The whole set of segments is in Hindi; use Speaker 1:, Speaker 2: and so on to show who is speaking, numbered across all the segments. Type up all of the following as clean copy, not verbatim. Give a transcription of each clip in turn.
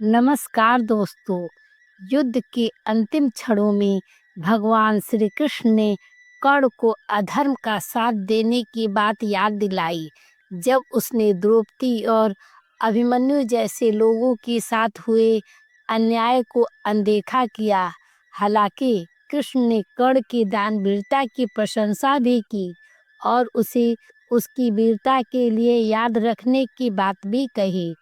Speaker 1: नमस्कार दोस्तों। युद्ध के अंतिम क्षणों में भगवान श्री कृष्ण ने कर्ण को अधर्म का साथ देने की बात याद दिलाई। जब उसने द्रौपदी और अभिमन्यु जैसे लोगों के साथ हुए अन्याय को अनदेखा किया। हालांकि कृष्ण ने कर्ण की दानवीरता की प्रशंसा भी की और उसे उसकी वीरता के लिए याद रखने की बात भी कही।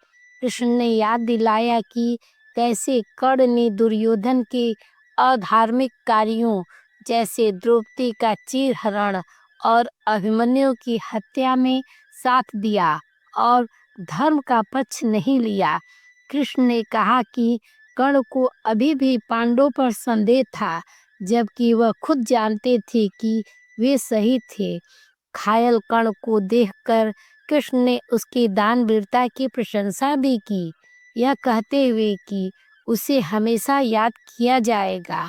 Speaker 1: कृष्ण ने याद दिलाया कि कैसे कर्ण ने दुर्योधन के अधार्मिक कार्यों जैसे द्रौपदी का चीरहरण और अभिमन्यु की हत्या में साथ दिया और धर्म का पक्ष नहीं लिया। कृष्ण ने कहा कि कर्ण को अभी भी पांडवों पर संदेह था, जबकि वह खुद जानते थे कि वे सही थे। घायल कर्ण को देखकर कृष्ण ने उसकी दानवीरता की प्रशंसा भी की, यह कहते हुए कि उसे हमेशा याद किया जाएगा।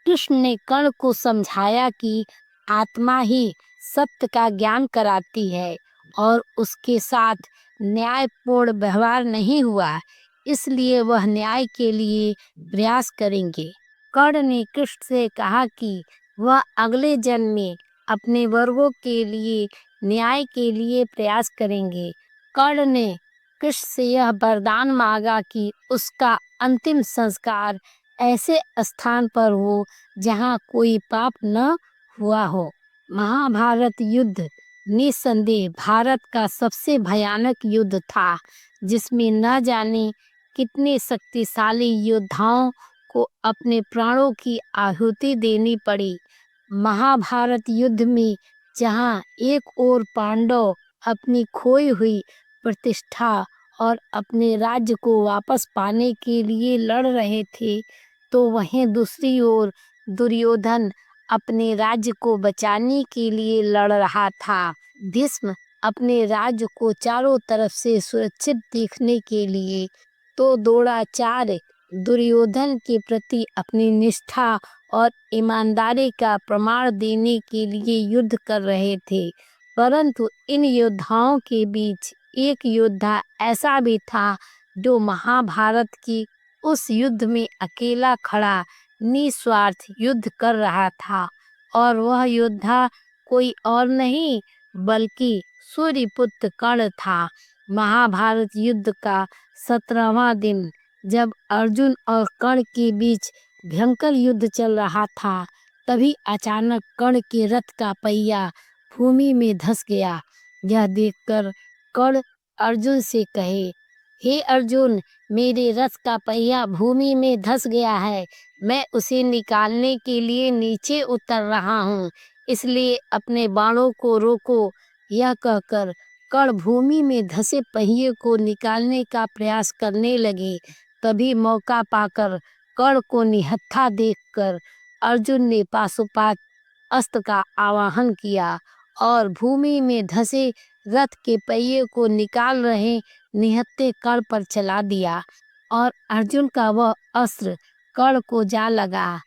Speaker 1: कृष्ण ने कर्ण को समझाया कि आत्मा ही सत्य का ज्ञान कराती है और उसके साथ न्यायपूर्ण व्यवहार नहीं हुआ, इसलिए वह न्याय के लिए प्रयास करेंगे। कर्ण ने कृष्ण से कहा कि वह अगले जन्म में अपने वर्गों के लिए न्याय के लिए प्रयास करेंगे। कर्ण ने कृष्ण से यह वरदान मांगा कि उसका अंतिम संस्कार ऐसे स्थान पर हो जहाँ कोई पाप न हुआ हो। महाभारत युद्ध निस्संदेह भारत का सबसे भयानक युद्ध था, जिसमें न जाने कितने शक्तिशाली योद्धाओं को अपने प्राणों की आहुति देनी पड़ी। महाभारत युद्ध में जहाँ एक ओर पांडव अपनी खोई हुई प्रतिष्ठा और अपने राज्य को वापस पाने के लिए लड़ रहे थे, तो वहीं दूसरी ओर दुर्योधन अपने राज्य को बचाने के लिए लड़ रहा था। भीष्म अपने राज्य को चारों तरफ से सुरक्षित देखने के लिए तो द्रोणाचार्य दुर्योधन के प्रति अपनी निष्ठा और ईमानदारी का प्रमाण देने के लिए युद्ध कर रहे थे। परंतु इन योद्धाओं के बीच एक योद्धा ऐसा भी था जो महाभारत की उस युद्ध में अकेला खड़ा निस्वार्थ युद्ध कर रहा था, और वह योद्धा कोई और नहीं बल्कि सूर्यपुत्र कर्ण था। महाभारत युद्ध का 17वां दिन जब अर्जुन और कर्ण के बीच भयंकर युद्ध चल रहा था, तभी अचानक कर्ण के रथ का पहिया भूमि में धंस गया। यह देखकर कर्ण अर्जुन से कहे, हे अर्जुन, मेरे रथ का पहिया भूमि में धंस गया है। मैं उसे निकालने के लिए नीचे उतर रहा हूँ, इसलिए अपने बाणों को रोको। यह कहकर कर्ण भूमि में धंसे पहिए को निकालने का प्रयास करने लगे। तभी मौका पाकर कर्ण को निहत्था देखकर अर्जुन ने पाशुपात अस्त्र का आवाहन किया और भूमि में धंसे रथ के पहिए को निकाल रहे निहत्थे कर्ण पर चला दिया और अर्जुन का वह अस्त्र कर्ण को जा लगा।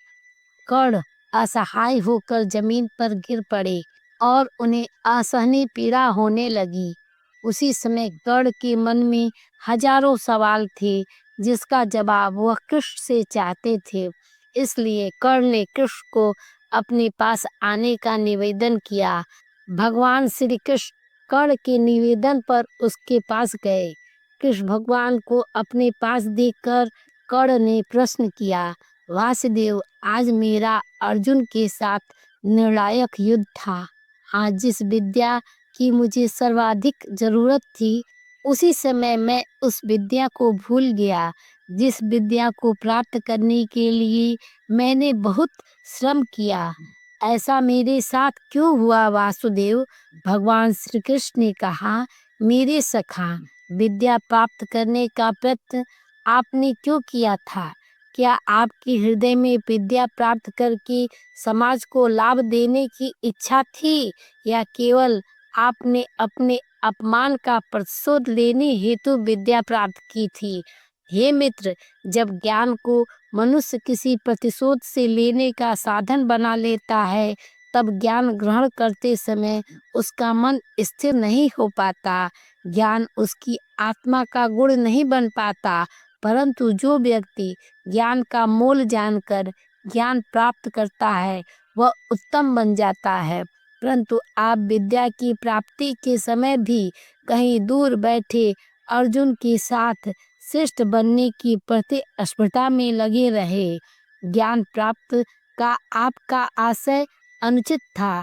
Speaker 1: कर्ण असहाय होकर जमीन पर गिर पड़े और उन्हें असहनीय पीड़ा होने लगी। उसी समय कर्ण के मन में हजारों सवाल थे, जिसका जवाब वह कृष्ण से चाहते थे। इसलिए कर्ण ने कृष्ण को अपने पास आने का निवेदन किया। भगवान श्री कृष्ण कर्ण के निवेदन पर उसके पास गए। कृष्ण भगवान को अपने पास देखकर कर्ण ने प्रश्न किया, वासुदेव, आज मेरा अर्जुन के साथ निर्णायक युद्ध था। आज जिस विद्या की मुझे सर्वाधिक जरूरत थी, उसी समय मैं उस विद्या को भूल गया, जिस विद्या को प्राप्त करने के लिए मैंने बहुत श्रम किया। ऐसा मेरे साथ क्यों हुआ वासुदेव? भगवान श्री कृष्ण ने कहा, मेरे सखा, विद्या प्राप्त करने का प्रयत्न आपने क्यों किया था? क्या आपके हृदय में विद्या प्राप्त करके समाज को लाभ देने की इच्छा थी, या केवल आपने अपने अपमान का प्रतिशोध लेने हेतु विद्या प्राप्त की थी? हे मित्र, जब ज्ञान को मनुष्य किसी प्रतिशोध से लेने का साधन बना लेता है, तब ज्ञान ग्रहण करते समय उसका मन स्थिर नहीं हो पाता। ज्ञान उसकी आत्मा का गुण नहीं बन पाता, परंतु जो व्यक्ति ज्ञान का मोल जानकर ज्ञान प्राप्त करता है वह उत्तम बन जाता है। परंतु आप विद्या की प्राप्ति के समय भी कहीं दूर बैठे अर्जुन के साथ श्रेष्ठ बनने की प्रतिस्पर्धा में लगे रहे। ज्ञान प्राप्त का आपका आशय अनुचित था,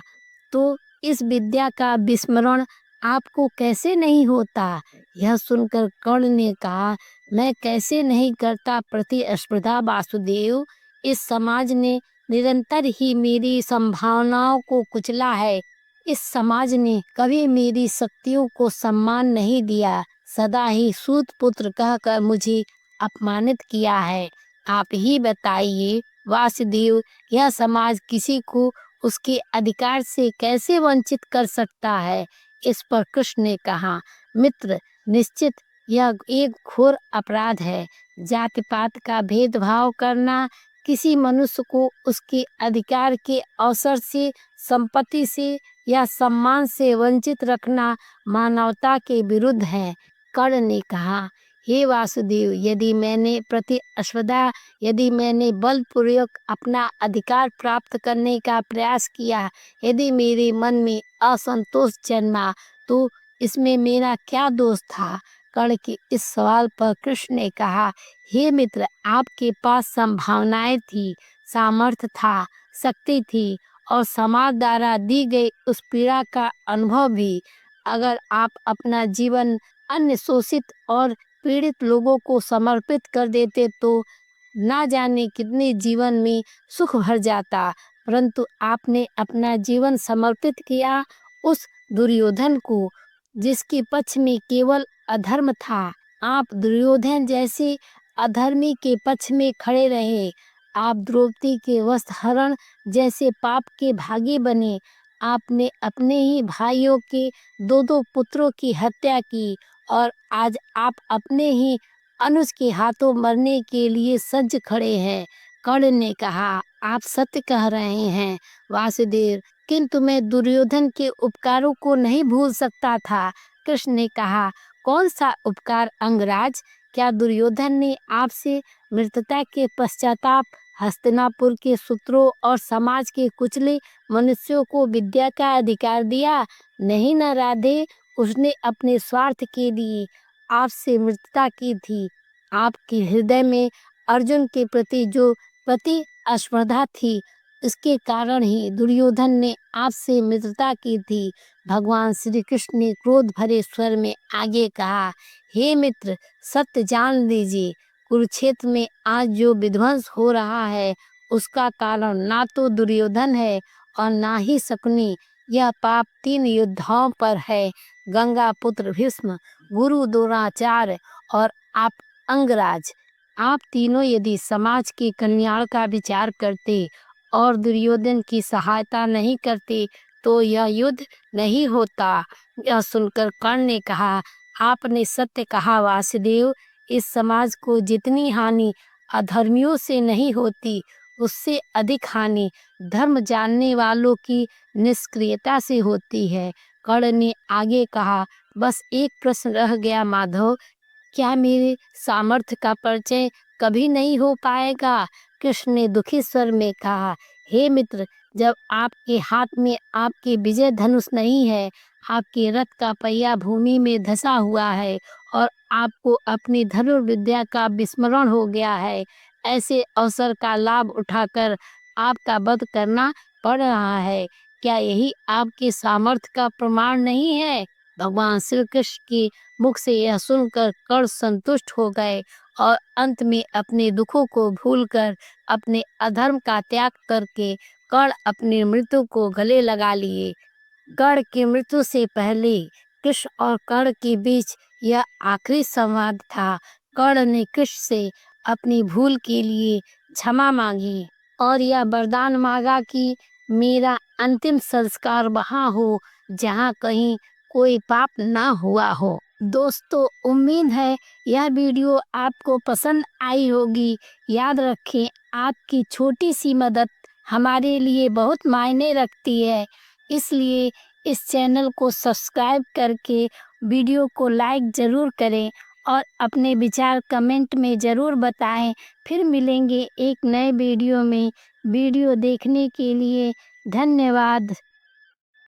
Speaker 1: तो इस विद्या का विस्मरण आपको कैसे नहीं होता? यह सुनकर कर्ण ने कहा, मैं कैसे नहीं करता प्रतिस्पर्धा वासुदेव। इस समाज ने निरंतर ही मेरी संभावनाओं को कुचला है। इस समाज ने कभी मेरी शक्तियों को सम्मान नहीं दिया, सदा ही सूत पुत्र कहकर मुझे अपमानित किया है। आप ही बताइए वासुदेव, यह समाज किसी को उसके अधिकार से कैसे वंचित कर सकता है? इस पर कृष्ण ने कहा, मित्र, निश्चित यह एक घोर अपराध है। जाति पात का भेदभाव करना, किसी मनुष्य को उसके अधिकार के अवसर से, संपत्ति से या सम्मान से वंचित रखना मानवता के विरुद्ध है। कर्ण ने कहा, हे वासुदेव, यदि मैंने बलपूर्वक अपना अधिकार प्राप्त करने का प्रयास किया, यदि मेरे मन में असंतोष जन्मा, तो इसमें मेरा क्या दोष था? कर्ण के इस सवाल पर कृष्ण ने कहा, हे मित्र, आपके पास संभावनाएं थी, सामर्थ्य था, शक्ति थी और समाज द्वारा दी गई उस पीड़ा का अनुभव भी। अगर आप अपना जीवन अन्य शोषित और पीड़ित लोगों को समर्पित कर देते तो ना जाने कितने जीवन में सुख भर जाता। परंतु आपने अपना जीवन समर्पित किया उस दुर्योधन को, जिसके पक्ष में केवल अधर्म था। आप दुर्योधन जैसे अधर्मी के पक्ष में खड़े रहे। आप द्रौपदी के वस्त्र हरण जैसे पाप के भागी बने। आपने अपने ही भाइयों के 2-2 पुत्रों की हत्या की और आज आप अपने ही अनुज के हाथों मरने के लिए सज्ज खड़े हैं। कर्ण ने कहा, आप सत्य कह रहे हैं वासुदेव, किंतु मैं दुर्योधन के उपकारों को नहीं भूल सकता था। कृष्ण ने कहा, कौन सा उपकार अंगराज? क्या दुर्योधन ने आपसे मृतता के पश्चाताप हस्तिनापुर के सूत्रों और समाज के कुचले मनुष्यों को विद्या का अधिकार दिया? नहीं न राधे, उसने अपने स्वार्थ के लिए आपसे मृतता की थी। आपके हृदय में अर्जुन के प्रति जो प्रतिस्पर्धा थी, इसके कारण ही दुर्योधन ने आपसे मित्रता की थी। भगवान श्री कृष्ण ने क्रोध भरे स्वर में आगे कहा, हे मित्र, सत्य जान लीजिए, कुरुक्षेत्र में आज जो विध्वंस हो रहा है उसका कारण ना तो दुर्योधन है और ना ही शकुनी। यह पाप 3 योद्धाओं पर है, गंगा पुत्र भीष्म, गुरु द्रोणाचार्य और आप अंगराज। आप तीनों यदि समाज के कल्याण का विचार करते और दुर्योधन की सहायता नहीं करते तो यह युद्ध नहीं होता। यह सुनकर कर्ण ने कहा, आपने सत्य कहा वासुदेव। इस समाज को जितनी हानि अधर्मियों से नहीं होती, उससे अधिक हानि धर्म जानने वालों की निष्क्रियता से होती है। कर्ण ने आगे कहा, बस एक प्रश्न रह गया माधव, क्या मेरे सामर्थ्य का परिचय कभी नहीं हो पाएगा? कृष्ण ने दुखी स्वर में कहा, हे मित्र, जब आपके हाथ में आपके विजय धनुष नहीं है, आपके रथ का पहिया भूमि में धंसा हुआ है और आपको अपनी धनुर्विद्या का विस्मरण हो गया है, ऐसे अवसर का लाभ उठाकर आपका वध करना पड़ रहा है, क्या यही आपके सामर्थ्य का प्रमाण नहीं है? भगवान श्री कृष्ण के मुख से यह सुनकर कर्ण संतुष्ट हो गए और अंत में अपने दुखों को भूलकर अपने अधर्म का त्याग करके कर्ण अपनी मृत्यु को गले लगा लिए। कर्ण की मृत्यु से पहले कृष्ण और कर्ण के बीच यह आखिरी संवाद था। कर्ण ने कृष्ण से अपनी भूल के लिए क्षमा मांगी और यह वरदान मांगा कि मेरा अंतिम संस्कार वहाँ हो जहाँ कहीं कोई पाप ना हुआ हो। दोस्तों, उम्मीद है यह वीडियो आपको पसंद आई होगी। याद रखें, आपकी छोटी सी मदद हमारे लिए बहुत मायने रखती है, इसलिए इस चैनल को सब्सक्राइब करके वीडियो को लाइक ज़रूर करें और अपने विचार कमेंट में ज़रूर बताएं। फिर मिलेंगे एक नए वीडियो में। वीडियो देखने के लिए धन्यवाद।